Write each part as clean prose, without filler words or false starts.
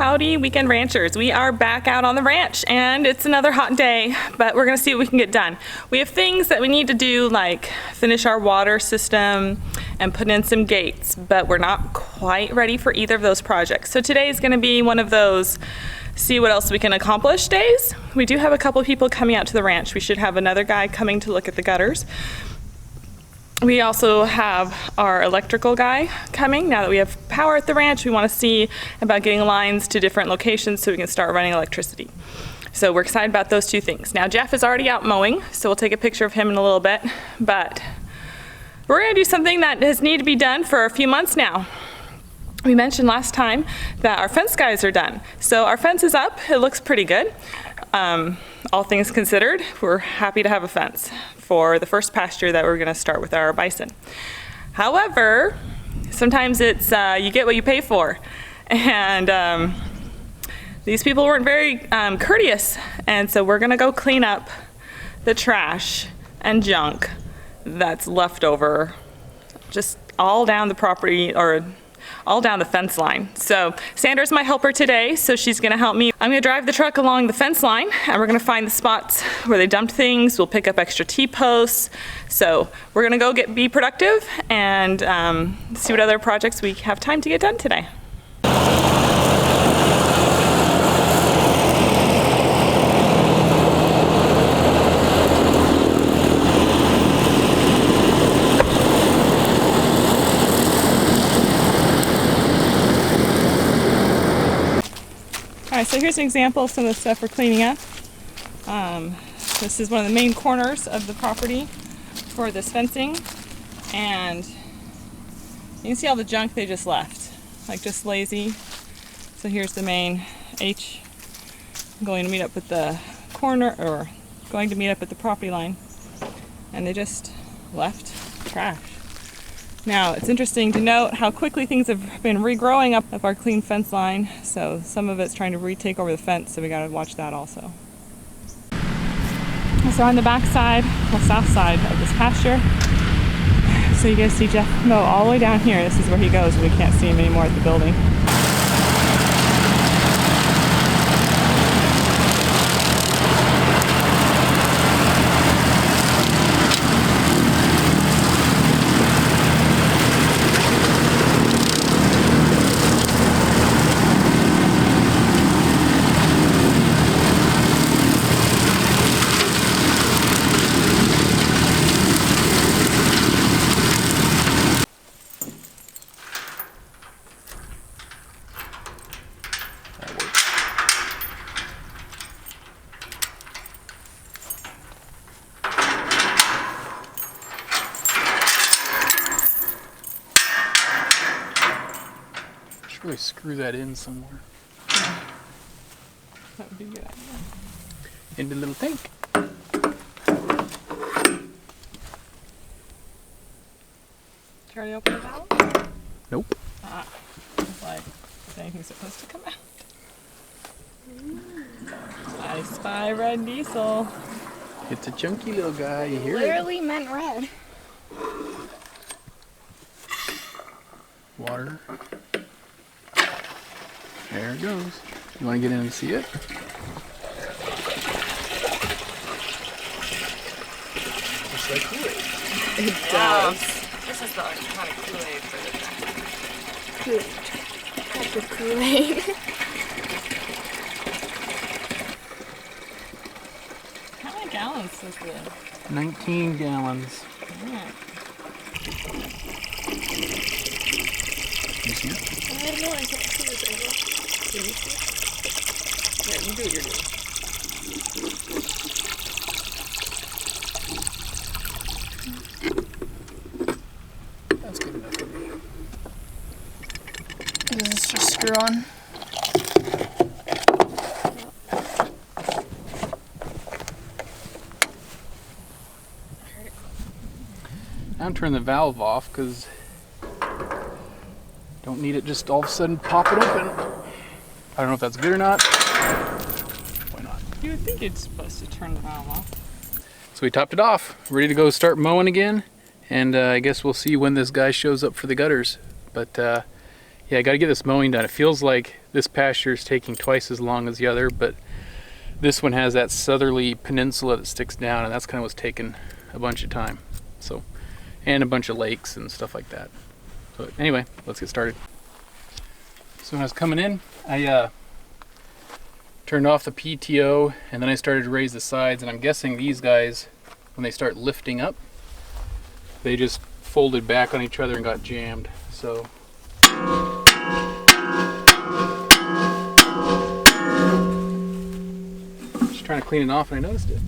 Howdy weekend ranchers. We are back out on the ranch and it's another hot day, but we're gonna see what we can get done. We have things that we need to do, like finish our water system and put in some gates, but we're not quite ready for either of those projects. So today is gonna be one of those see what else we can accomplish days. We do have a couple of people coming out to the ranch. We should have another guy coming to look at the gutters. We also have our electrical guy coming. Now that we have power at the ranch, we want to see about getting lines to different locations so we can start running electricity. So we're excited about those two things. Now Jeff is already out mowing, so we'll take a picture of him in a little bit, but we're going to do something that has needed to be done for a few months now. We mentioned last time that our fence guys are done. So our fence is up. It looks pretty good. All things considered, we're happy to have a fence for the first pasture that we're going to start with our bison. However, sometimes it's you get what you pay for, and these people weren't very courteous, and so we're going to go clean up the trash and junk that's left over just all down the property, or all down the fence line. So Sandra's my helper today, so she's gonna help me. I'm gonna drive the truck along the fence line and we're gonna find the spots where they dumped things. We'll pick up extra T-posts. So we're gonna go be productive and see what other projects we have time to get done today. Alright, so here's an example of some of the stuff we're cleaning up. This is one of the main corners of the property for this fencing, and you can see all the junk they just left, like just lazy. So here's the main H. I'm going to meet up with the corner, or going to meet up at the property line, and they just left trash. Now, it's interesting to note how quickly things have been regrowing up our clean fence line, so some of it's trying to retake over the fence, so we gotta watch that also. So on the back side, or south side of this pasture, so you guys see Jeff mow all the way down here. This is where he goes when we can't see him anymore at the building. Really screw that in somewhere. Yeah. That would be a good idea. In the little tank. Did you already open the valve? Nope. It's like, is anything supposed to come out? I spy red diesel. It's a chunky little guy, you hear Literally meant red. Water. There it goes. You want to get in and see it? Just like Kool-Aid. It does. This is the kind of Kool-Aid for the Kool-Aid. Type of Kool-Aid. How many gallons is this? 19 gallons. Yeah. You see it? I don't know, I can't see this angle. Can you see? Yeah, you do what you're doing. That's good enough for me. Does this just screw on? I'm turning the valve off because don't need it just all of a sudden pop it open. I don't know if that's good or not. Why not? You would think it's supposed to turn the valve off. So we topped it off, ready to go start mowing again, and I guess we'll see when this guy shows up for the gutters. But yeah, I got to get this mowing done. It feels like this pasture is taking twice as long as the other, but this one has that southerly peninsula that sticks down, and that's kind of what's taking a bunch of time. So, and a bunch of lakes and stuff like that. So anyway, let's get started. So when I was coming in, I turned off the PTO, and then I started to raise the sides, and I'm guessing these guys, when they start lifting up, they just folded back on each other and got jammed. So just trying to clean it off, and I noticed it.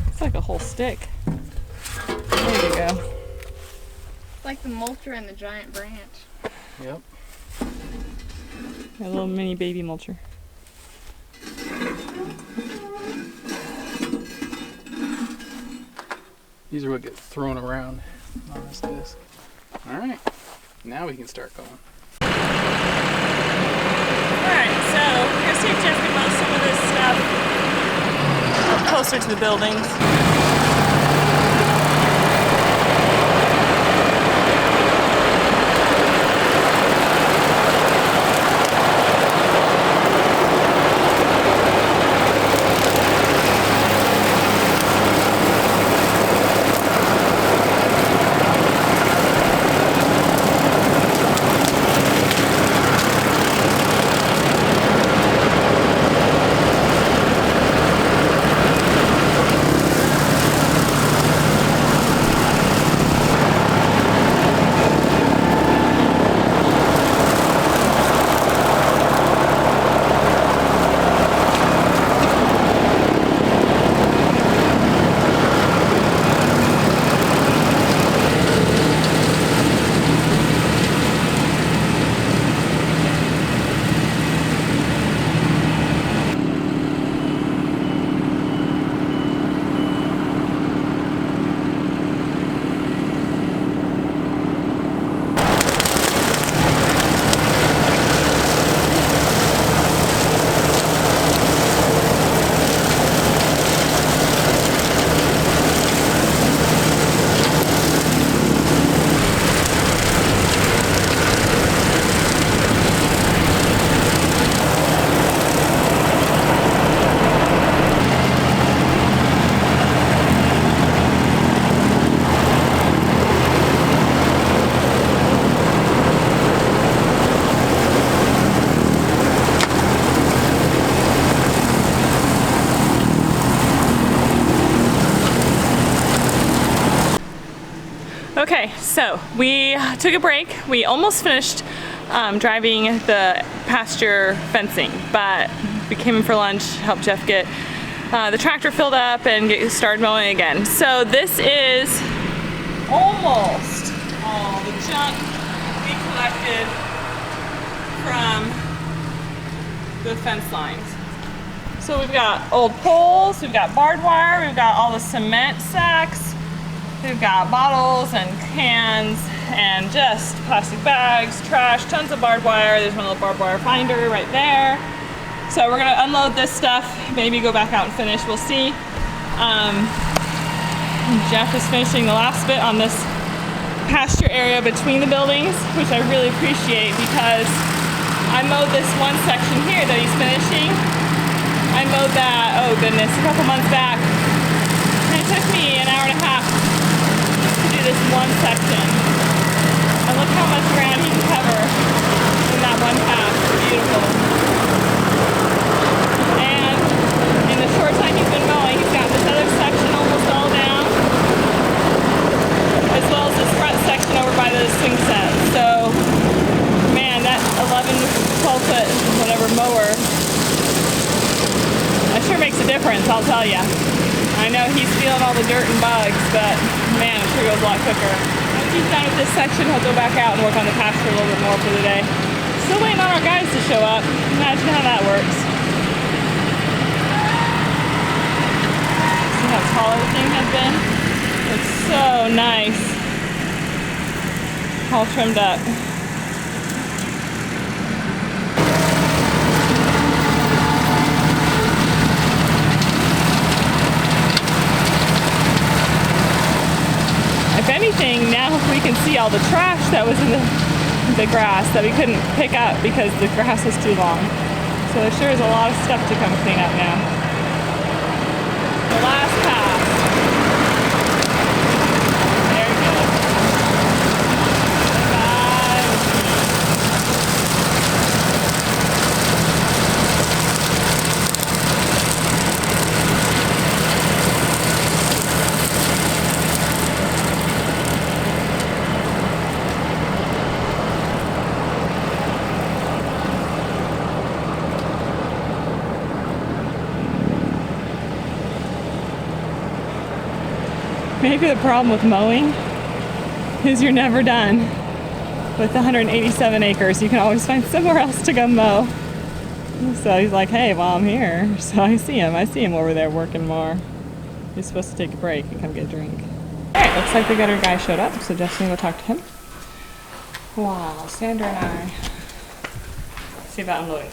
It's like a whole stick. There you go. It's like the mulcher and the giant branch. Yep. A little mini baby mulcher. These are what get thrown around on this disc. Alright, now we can start going. Alright, so we're going to see if Jeff can move some of this stuff up closer to the buildings. Okay, so we took a break. We almost finished driving the pasture fencing, but we came in for lunch, helped Jeff get the tractor filled up and get started mowing again. So this is almost all the junk we collected from the fence lines. So we've got old poles, we've got barbed wire, we've got all the cement sacks, we've got bottles and cans and just plastic bags, trash, tons of barbed wire. There's my little barbed wire finder right there. So we're gonna unload this stuff, maybe go back out and finish, we'll see. Jeff is finishing the last bit on this pasture area between the buildings, which I really appreciate because I mowed this one section here that he's finishing. I mowed that, oh goodness, a couple months back. And it took me an hour and a half to do this one section. And look how much ground he can cover in that one pass. Beautiful. And in the short time he's been mowing, he's got this other section almost all down, as well as this front section over by the swing set. So, man, that 11, 12 foot, whatever mower, that sure makes a difference, I'll tell you. I know he's feeling all the dirt and bugs, but man, it sure goes a lot quicker. Once he's done with this section, he'll go back out and work on the pasture a little bit more for the day. Still waiting on our guys to show up. Imagine how that works. See how tall everything has been? It's so nice. All trimmed up. all the trash that was in the grass that we couldn't pick up because the grass was too long. So there sure is a lot of stuff to come clean up now. The last pass. There you go. Maybe the problem with mowing is you're never done. With 187 acres, you can always find somewhere else to go mow. So he's like, hey, while I'm here. So I see him over there working more. He's supposed to take a break and come get a drink. All right, looks like the gutter guy showed up, so Justin will go talk to him. Wow, Sandra and I see about unloading.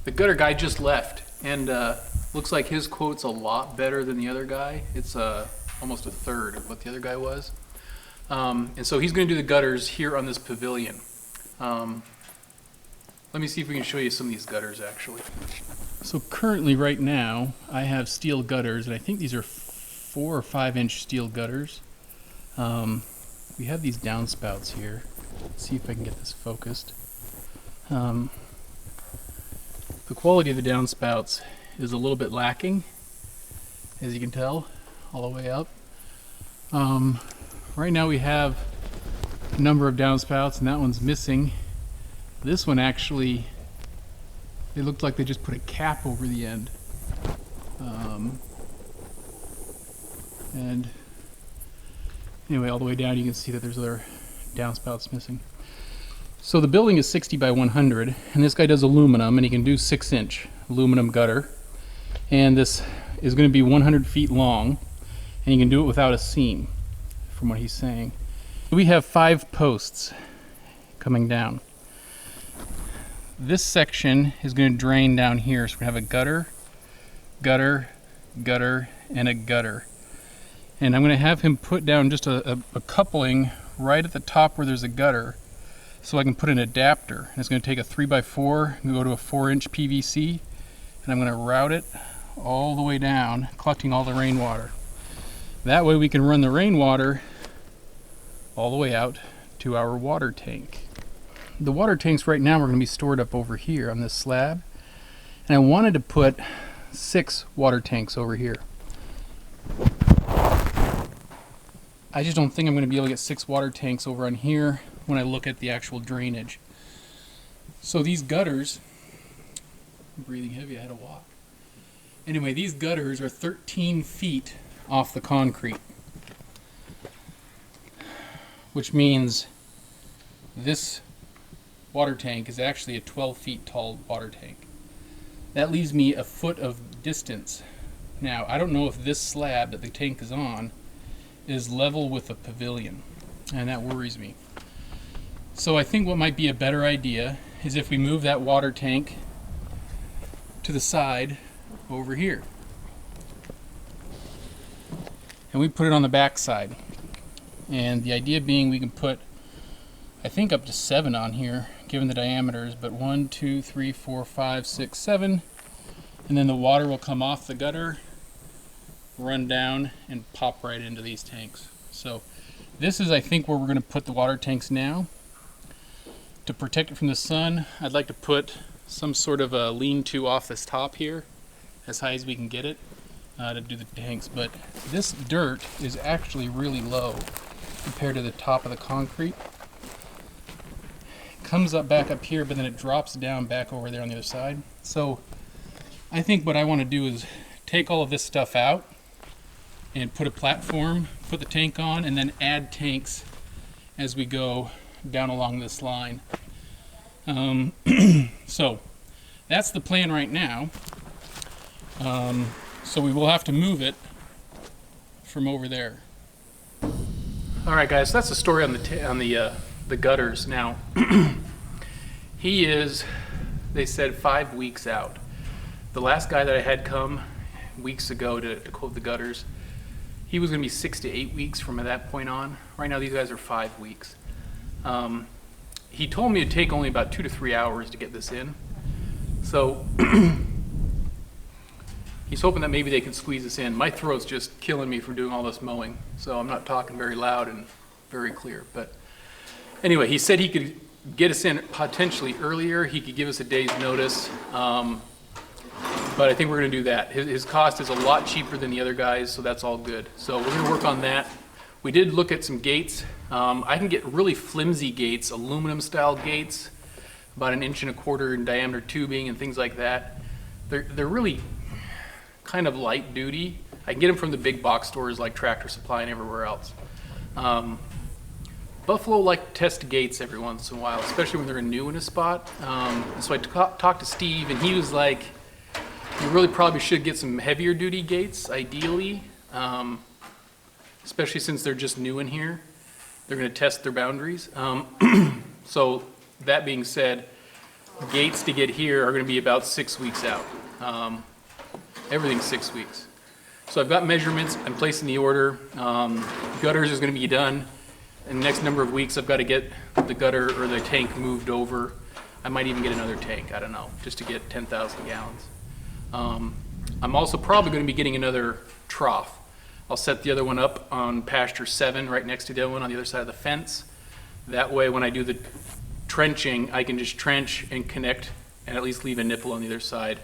The gutter guy just left, and looks like his quote's a lot better than the other guy. It's almost a third of what the other guy was. And so he's going to do the gutters here on this pavilion. Let me see if we can show you some of these gutters actually. So currently right now I have steel gutters, and I think these are 4 or 5 inch steel gutters. We have these downspouts here. Let's see if I can get this focused. The quality of the downspouts is a little bit lacking, as you can tell, all the way up. Right now we have a number of downspouts, and that one's missing. This one actually, it looked like they just put a cap over the end. And anyway, all the way down you can see that there's other downspouts missing. So the building is 60 by 100, and this guy does aluminum, and he can do 6-inch aluminum gutter. And this is going to be 100 feet long, and you can do it without a seam, from what he's saying. We have 5 posts coming down. This section is going to drain down here, so we're going to have a gutter, gutter, gutter, and a gutter. And I'm going to have him put down just a coupling right at the top where there's a gutter, so I can put an adapter. And it's going to take a 3x4 and go to a 4-inch PVC, and I'm going to route it all the way down, collecting all the rainwater. That way we can run the rainwater all the way out to our water tank. The water tanks right now are going to be stored up over here on this slab. And I wanted to put 6 water tanks over here. I just don't think I'm going to be able to get 6 water tanks over on here when I look at the actual drainage. So these gutters, I'm breathing heavy, I had to walk. Anyway, these gutters are 13 feet off the concrete, which means this water tank is actually a 12 feet tall water tank. That leaves me a foot of distance. Now, I don't know if this slab that the tank is on is level with the pavilion, and that worries me. So I think what might be a better idea is if we move that water tank to the side over here. And we put it on the back side. And the idea being we can put, I think, up to 7 on here, given the diameters, but 1, 2, 3, 4, 5, 6, 7. And then the water will come off the gutter, run down, and pop right into these tanks. So this is, I think, where we're going to put the water tanks now. To protect it from the sun, I'd like to put some sort of a lean-to off this top here, as high as we can get it, to do the tanks. But this dirt is actually really low compared to the top of the concrete. It comes up back up here, but then it drops down back over there on the other side. So I think what I want to do is take all of this stuff out and put a platform, put the tank on, and then add tanks as we go down along this line. So that's the plan right now. So we will have to move it from over there. All right, guys, that's the story on the gutters. Now, he is, they said, 5 weeks out. The last guy that I had come weeks ago to quote the gutters, he was going to be 6 to 8 weeks from that point on. Right now, these guys are 5 weeks. He told me it'd take only about 2 to 3 hours to get this in. So he's hoping that maybe they can squeeze this in. My throat's just killing me from doing all this mowing, so I'm not talking very loud and very clear. But anyway, he said he could get us in potentially earlier. He could give us a day's notice. But I think we're going to do that. His cost is a lot cheaper than the other guys, so that's all good. So we're going to work on that. We did look at some gates. I can get really flimsy gates, aluminum style gates, about 1.25 inches in diameter tubing and things like that. They're really kind of light duty. I can get them from the big box stores like Tractor Supply and everywhere else. Buffalo like to test gates every once in a while, especially when they're new in a spot. And so I talked to Steve, and he was like, you really probably should get some heavier duty gates, ideally, especially since they're just new in here. They're going to test their boundaries. So that being said, gates to get here are going to be about 6 weeks out. Everything's 6 weeks. So I've got measurements. I'm placing the order. Gutters is going to be done. In the next number of weeks, I've got to get the gutter or the tank moved over. I might even get another tank, I don't know, just to get 10,000 gallons. I'm also probably going to be getting another trough. I'll set the other one up on pasture 7 right next to the other one on the other side of the fence. That way when I do the trenching, I can just trench and connect and at least leave a nipple on the other side.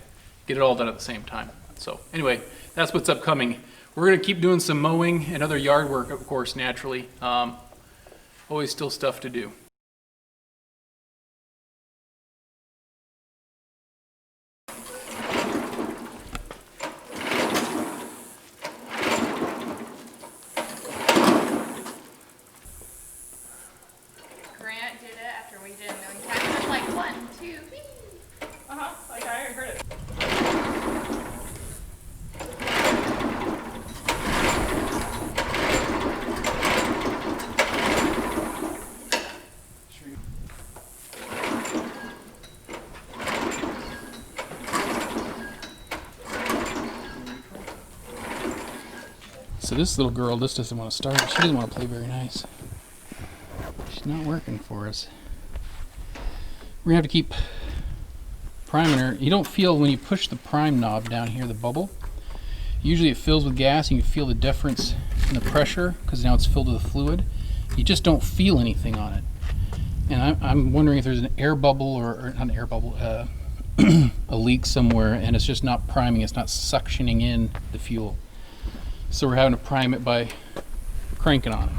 Get it all done at the same time. So anyway, that's what's upcoming. We're going to keep doing some mowing and other yard work, of course, naturally. Always still stuff to do. Grant did it after we did a million times. It was like 1, 2, 3. Like I heard it. So this little girl, this doesn't want to start. She doesn't want to play very nice. She's not working for us. We're gonna have to keep priming her. You don't feel when you push the prime knob down here, the bubble. Usually it fills with gas, and you can feel the difference in the pressure because now it's filled with fluid. You just don't feel anything on it. And I'm wondering if there's an air bubble or not an air bubble, a leak somewhere, and it's just not priming, it's not suctioning in the fuel. So we're having to prime it by cranking on it.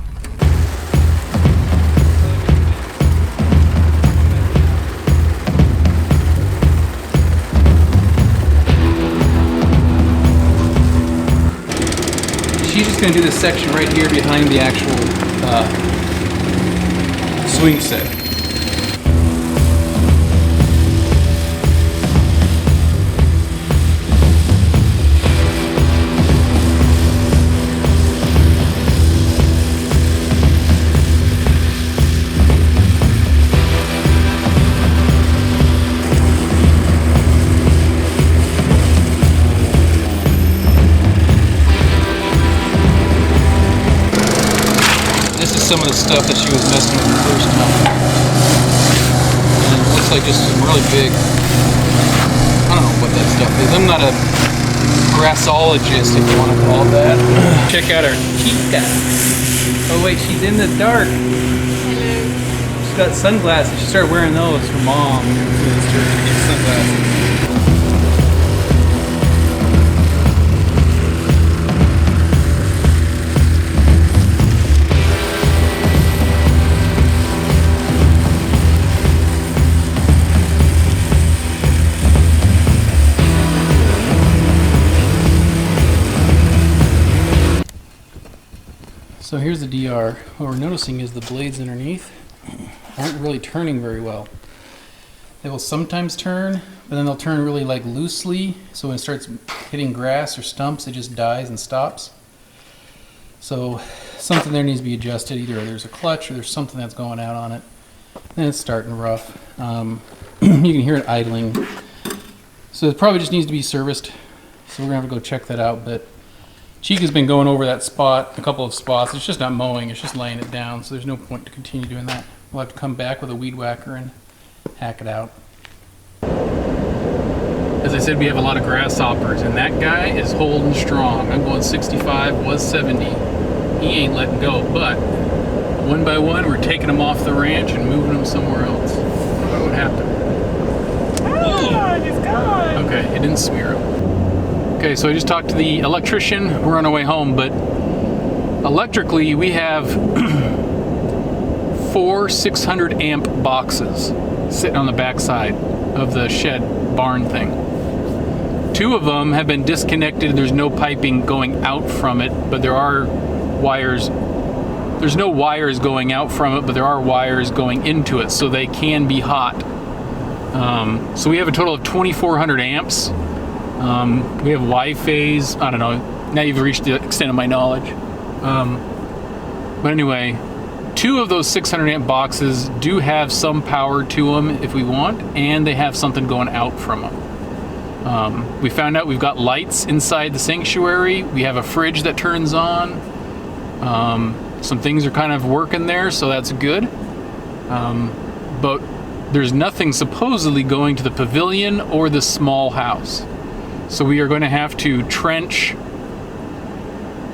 She's just going to do this section right here behind the actual swing set. Some of the stuff that she was messing with the first time. And it looks like just some really big, I don't know what that stuff is. I'm not a grassologist, if you want to call it that. Check out our Chica. Oh wait, she's in the dark. She's got sunglasses. She started wearing those for Mom. Sunglasses. So here's the DR. What we're noticing is the blades underneath aren't really turning very well. They will sometimes turn, but then they'll turn really like loosely. So when it starts hitting grass or stumps, it just dies and stops. So something there needs to be adjusted. Either there's a clutch or there's something that's going out on it. And it's starting rough. You can hear it idling. So it probably just needs to be serviced. So we're gonna have to go check that out. But Chica's been going over that spot, a couple of spots. It's just not mowing, it's just laying it down, so there's no point to continue doing that. We'll have to come back with a weed whacker and hack it out. As I said, we have a lot of grasshoppers, and that guy is holding strong. I'm going 65, was 70. He ain't letting go, but one by one, we're taking them off the ranch and moving them somewhere else. What happened? Oh, he's gone. Okay, it didn't smear him. Okay, so I just talked to the electrician. We're on our way home, but electrically we have 4 600 amp boxes sitting on the backside of the shed barn thing. 2 of them have been disconnected. There's no piping going out from it, but there are wires. There's no wires going out from it, but there are wires going into it, so they can be hot. So we have a total of 2,400 amps. We have Y-phase. I don't know. Now you've reached the extent of my knowledge. But anyway, 2 of those 600 amp boxes do have some power to them if we want, and they have something going out from them. We found out we've got lights inside the sanctuary. We have a fridge that turns on. Some things are kind of working there, so that's good. But there's nothing supposedly going to the pavilion or the small house. So we are going to have to trench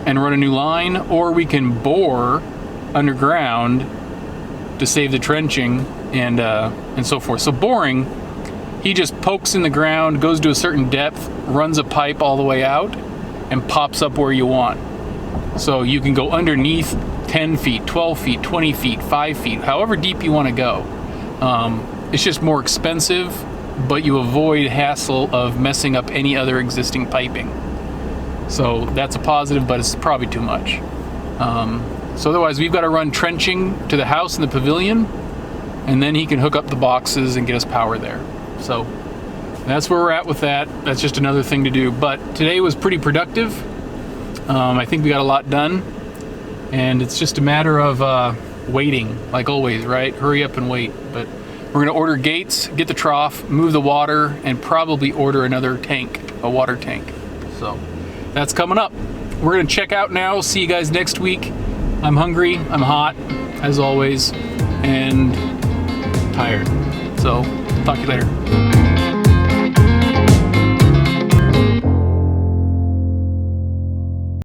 and run a new line, or we can bore underground to save the trenching and so forth. So boring, he just pokes in the ground, goes to a certain depth, runs a pipe all the way out, and pops up where you want. So you can go underneath 10 feet, 12 feet, 20 feet, 5 feet, however deep you want to go. It's just more expensive, but you avoid hassle of messing up any other existing piping. So that's a positive, but it's probably too much. So otherwise, we've got to run trenching to the house and the pavilion, and then he can hook up the boxes and get us power there. So that's where we're at with that. That's just another thing to do. But today was pretty productive. I think we got a lot done, and it's just a matter of waiting, like always, right? Hurry up and wait. But we're gonna order gates, get the trough, move the water, and probably order another tank, a water tank. So that's coming up. We're gonna check out now. See you guys next week. I'm hungry, I'm hot, as always, and tired. So talk to you later.